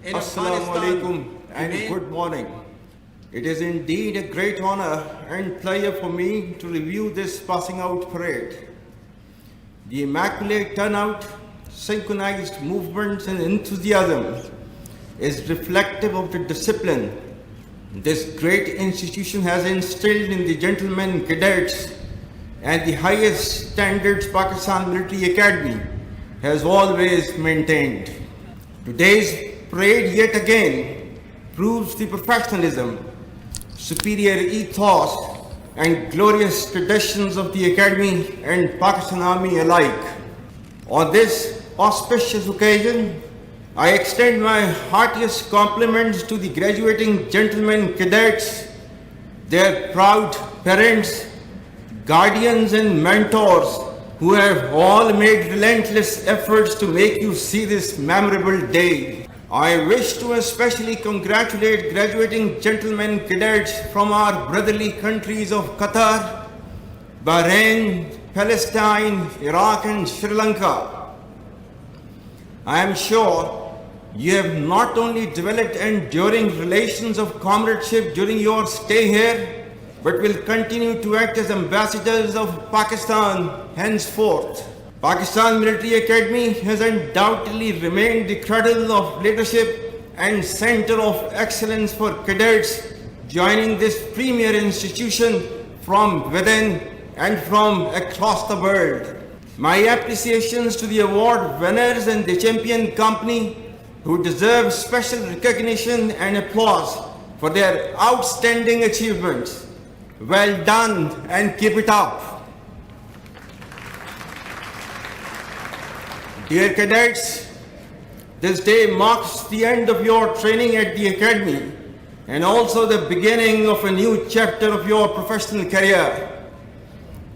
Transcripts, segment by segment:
Assalamu alaikum and good morning. It is indeed a great honor and pleasure for me to review this passing out parade. The immaculate turnout, synchronized movements and enthusiasm is reflective of the discipline this great institution has instilled in the gentlemen cadets, and the highest standards Pakistan Military Academy has always maintained. Today's parade yet again proves the professionalism, superior ethos and glorious traditions of the Academy and Pakistan Army alike. On this auspicious occasion, I extend my heartiest compliments to the graduating gentlemen cadets, their proud parents, guardians and mentors who have all made relentless efforts to make you see this memorable day. I wish to especially congratulate graduating gentlemen cadets from our brotherly countries of Qatar, Bahrain, Palestine, Iraq and Sri Lanka. I am sure you have not only developed enduring relations of comradeship during your stay here, but will continue to act as ambassadors of Pakistan henceforth. Pakistan Military Academy has undoubtedly remained the cradle of leadership and center of excellence for cadets joining this premier institution from within and from across the world. My appreciations to the award winners and the champion company who deserve special recognition and applause for their outstanding achievements. Well done and keep it up. Dear cadets, this day marks the end of your training at the Academy and also the beginning of a new chapter of your professional career.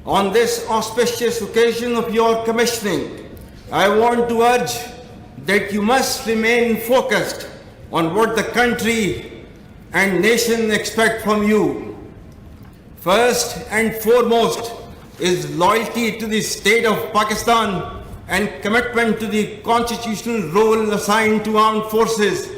On this auspicious occasion of your commissioning, I want to urge that you must remain focused on what the country and nation expect from you. First and foremost is loyalty to the state of Pakistan and commitment to the constitutional role assigned to armed forces,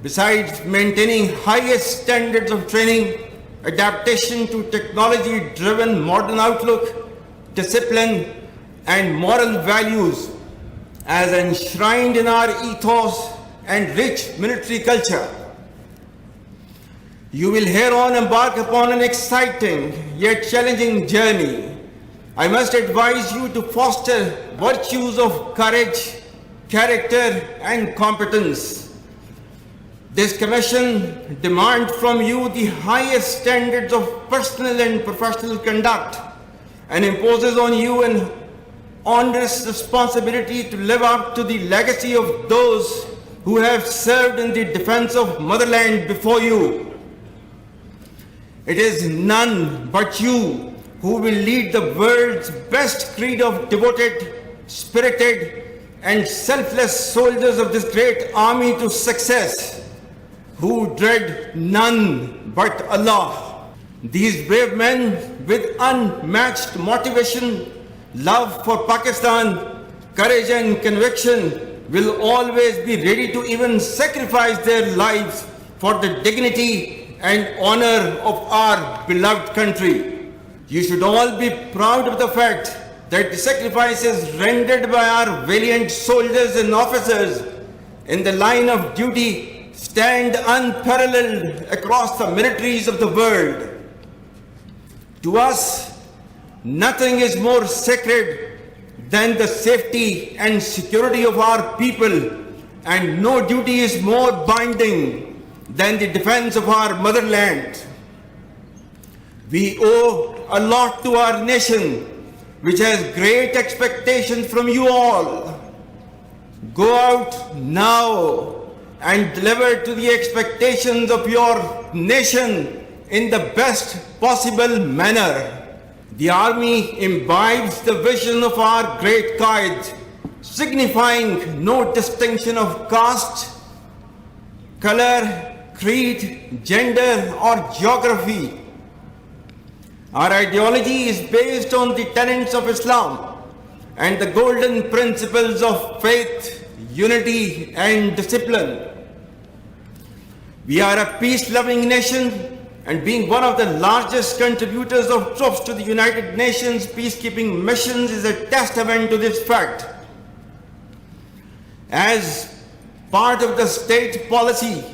besides maintaining highest standards of training, adaptation to technology-driven modern outlook, discipline and moral values as enshrined in our ethos and rich military culture. You will hereon embark upon an exciting yet challenging journey. I must advise you to foster virtues of courage, character and competence. This commission demands from you the highest standards of personal and professional conduct and imposes on you an onerous responsibility to live up to the legacy of those who have served in the defense of motherland before you. It is none but you who will lead the world's best creed of devoted, spirited and selfless soldiers of this great army to success, who dread none but Allah. These brave men with unmatched motivation, love for Pakistan, courage and conviction will always be ready to even sacrifice their lives for the dignity and honor of our beloved country. You should all be proud of the fact that the sacrifices rendered by our valiant soldiers and officers in the line of duty stand unparalleled across the militaries of the world. To us, nothing is more sacred than the safety and security of our people, and no duty is more binding than the defense of our motherland. We owe a lot to our nation, which has great expectations from you all. Go out now and deliver to the expectations of your nation in the best possible manner. The army imbibes the vision of our great Qaid, signifying no distinction of caste, color, creed, gender or geography. Our ideology is based on the tenets of Islam and the golden principles of faith, unity and discipline. We are a peace-loving nation, and being one of the largest contributors of troops to the United Nations peacekeeping missions is a testament to this fact. As part of the state policy,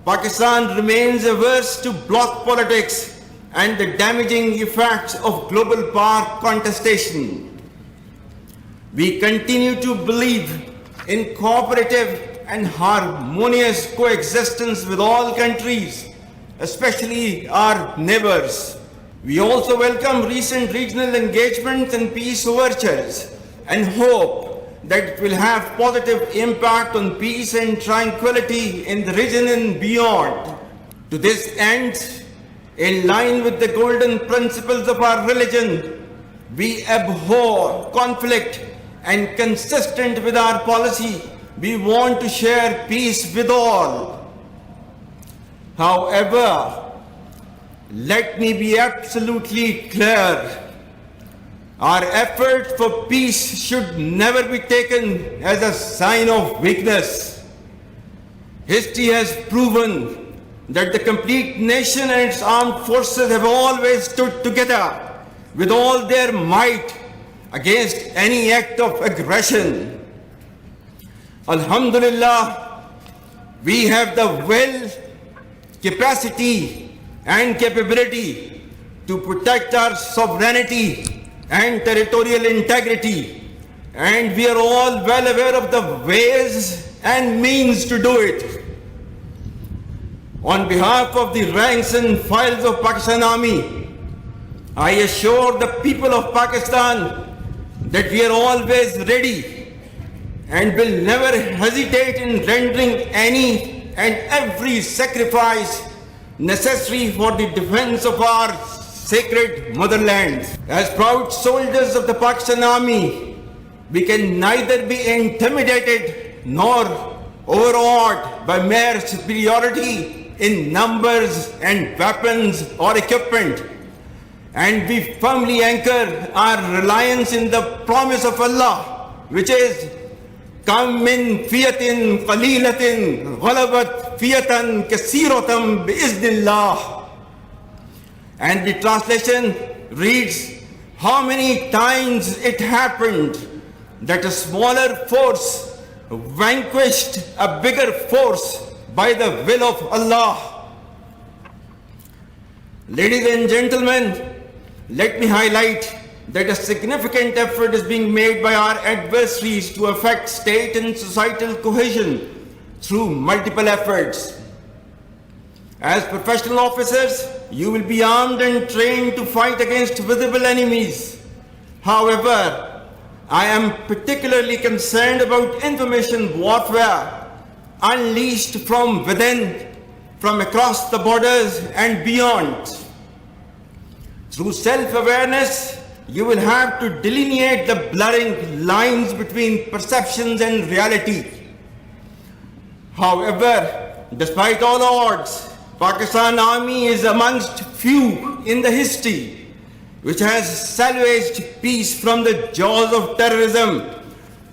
Pakistan remains averse to bloc politics and the damaging effects of global power contestation. We continue to believe in cooperative and harmonious coexistence with all countries, especially our neighbors. We also welcome recent regional engagements and peace overtures and hope that it will have positive impact on peace and tranquility in the region and beyond. To this end, in line with the golden principles of our religion, we abhor conflict, and consistent with our policy, we want to share peace with all. However, let me be absolutely clear. Our effort for peace should never be taken as a sign of weakness. History has proven that the complete nation and its armed forces have always stood together with all their might against any act of aggression. Alhamdulillah, we have the will, capacity and capability to protect our sovereignty and territorial integrity, and we are all well aware of the ways and means to do it. On behalf of the ranks and files of Pakistan Army, I assure the people of Pakistan that we are always ready and will never hesitate in rendering any and every sacrifice necessary for the defense of our sacred motherland. As proud soldiers of the Pakistan Army, we can neither be intimidated nor overawed by mere superiority in numbers and weapons or equipment. And we firmly anchor our reliance in the promise of Allah, which is Kam min fiyatin qalilatin ghalabat fiyatan kaseeratan biiznillah. And the translation reads, how many times it happened that a smaller force vanquished a bigger force by the will of Allah. Ladies and gentlemen, let me highlight that a significant effort is being made by our adversaries to affect state and societal cohesion through multiple efforts. As professional officers, you will be armed and trained to fight against visible enemies. However, I am particularly concerned about information warfare unleashed from within, from across the borders and beyond. Through self-awareness, you will have to delineate the blurring lines between perceptions and reality. However, despite all odds, Pakistan Army is amongst few in the history which has salvaged peace from the jaws of terrorism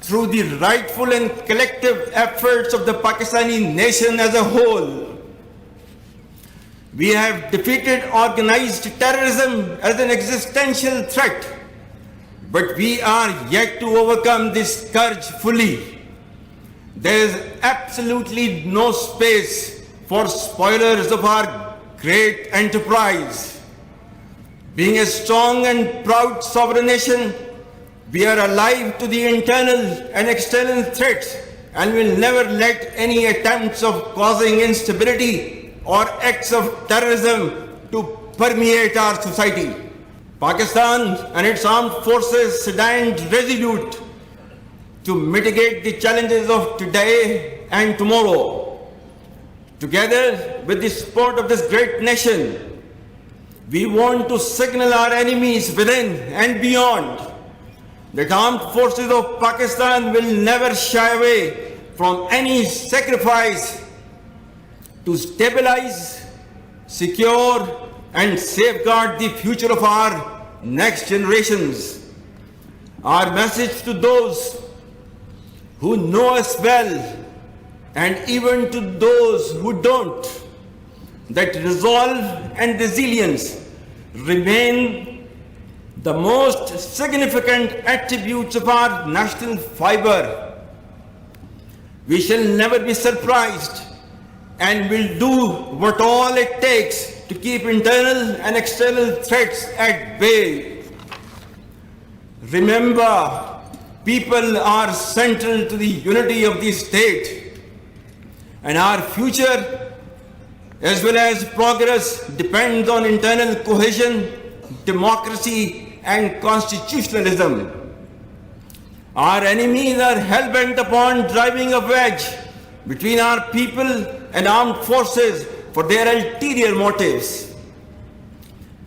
through the rightful and collective efforts of the Pakistani nation as a whole. We have defeated organized terrorism as an existential threat, but we are yet to overcome this scourge fully. There is absolutely no space for spoilers of our great enterprise. Being a strong and proud sovereign nation, we are alive to the internal and external threats and will never let any attempts of causing instability or acts of terrorism to permeate our society. Pakistan and its armed forces stand resolute to mitigate the challenges of today and tomorrow. Together with the support of this great nation, we want to signal our enemies within and beyond that armed forces of Pakistan will never shy away from any sacrifice to stabilize, secure, and safeguard the future of our next generations. Our message to those who know us well, and even to those who don't, that resolve and resilience remain the most significant attributes of our national fiber. We shall never be surprised and will do what all it takes to keep internal and external threats at bay. Remember, people are central to the unity of the state, and our future as well as progress depends on internal cohesion, democracy and constitutionalism. Our enemies are hell-bent upon driving a wedge between our people and armed forces for their ulterior motives.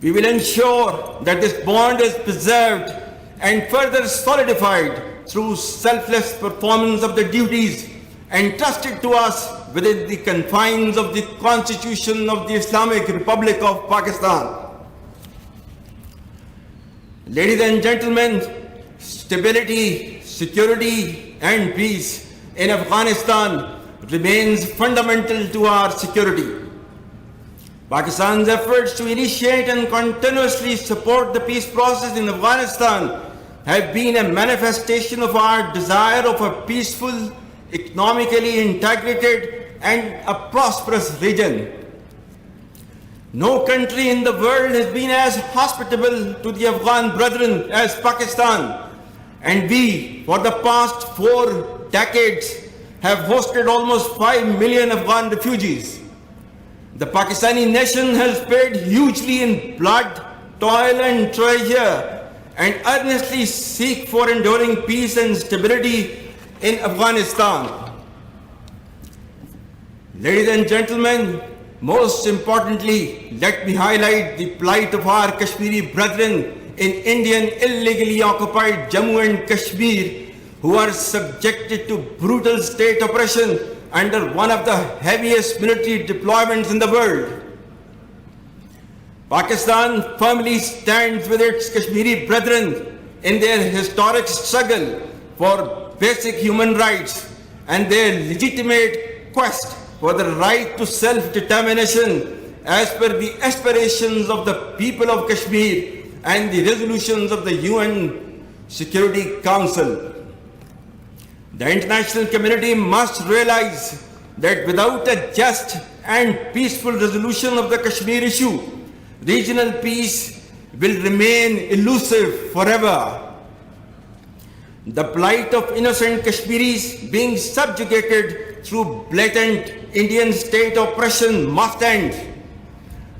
We will ensure that this bond is preserved and further solidified through selfless performance of the duties entrusted to us within the confines of the Constitution of the Islamic Republic of Pakistan. Ladies and gentlemen, stability, security and peace in Afghanistan remains fundamental to our security. Pakistan's efforts to initiate and continuously support the peace process in Afghanistan have been a manifestation of our desire of a peaceful, economically integrated and a prosperous region. No country in the world has been as hospitable to the Afghan brethren as Pakistan, and we, for the past 4 decades, have hosted almost 5 million Afghan refugees. The Pakistani nation has paid hugely in blood, toil and treasure and earnestly seek for enduring peace and stability in Afghanistan. Ladies and gentlemen, most importantly, let me highlight the plight of our Kashmiri brethren in Indian illegally occupied Jammu and Kashmir, who are subjected to brutal state oppression under one of the heaviest military deployments in the world. Pakistan firmly stands with its Kashmiri brethren in their historic struggle for basic human rights and their legitimate quest for the right to self-determination as per the aspirations of the people of Kashmir and the resolutions of the UN Security Council. The international community must realize that without a just and peaceful resolution of the Kashmir issue, regional peace will remain elusive forever. The plight of innocent Kashmiris being subjugated through blatant Indian state oppression must end.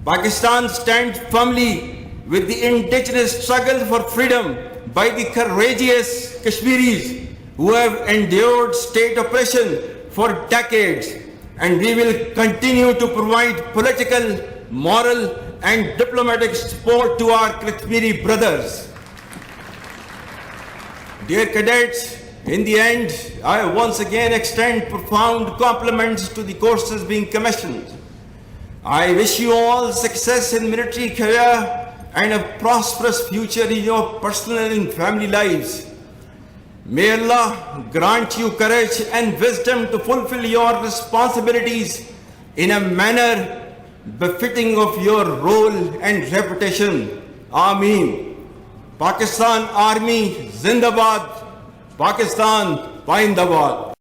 Pakistan stands firmly with the indigenous struggle for freedom by the courageous Kashmiris who have endured state oppression for decades, and we will continue to provide political, moral and diplomatic support to our Kashmiri brothers. Dear cadets, in the end, I once again extend profound compliments to the courses being commissioned. I wish you all success in military career and a prosperous future in your personal and family lives. May Allah grant you courage and wisdom to fulfill your responsibilities in a manner befitting of your role and reputation. Ameen. Pakistan Army Zindabad. Pakistan Paindabad.